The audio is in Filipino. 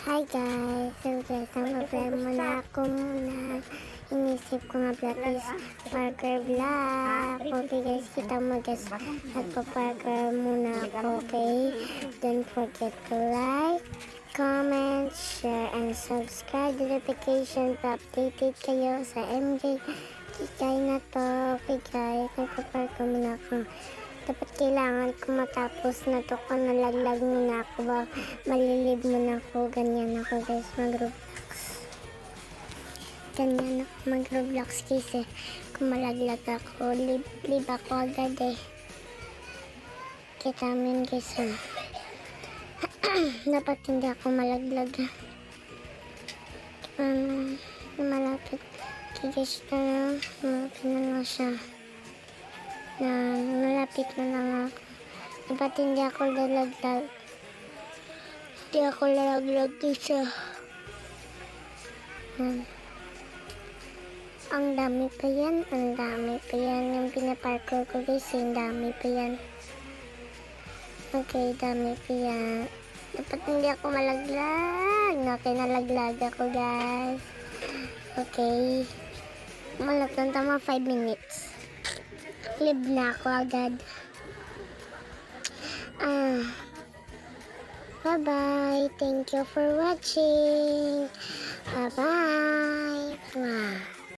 Hi guys! So guys, ang problema na ako muna. Inisip ko nga vlog is Parker vlog. Okay guys, kita mo guys. Nagpa-Parker muna ako, okay? Don't forget to like, comment, share, and subscribe. Notification pa updated kayo sa MJ Kikay na to. Okay guys, nagpa-Parker muna ako. Dapat kailangan ko matapos na to kung nalaglag muna ako ba malilib muna ako, ganyan ako guys mag Roblox kasi kung malaglag ako live ako agad kita min guys dapat hindi ako malaglag malapit guys malapit na lang siya na malapit na lang ako. Dapat hindi ako lalaglag. Hindi ako lalaglag isa. Ang dami pa yan. Ang dami pa yan. Yung pinaparkour ko guys. Ang dami pa yan. Okay, dami pa yan. Dapat hindi ako malaglag. Okay, nalaglag ako guys. Okay. Malapit tama 5 minutes. Live na ako agad. Bye-bye. Thank you for watching. Bye-bye.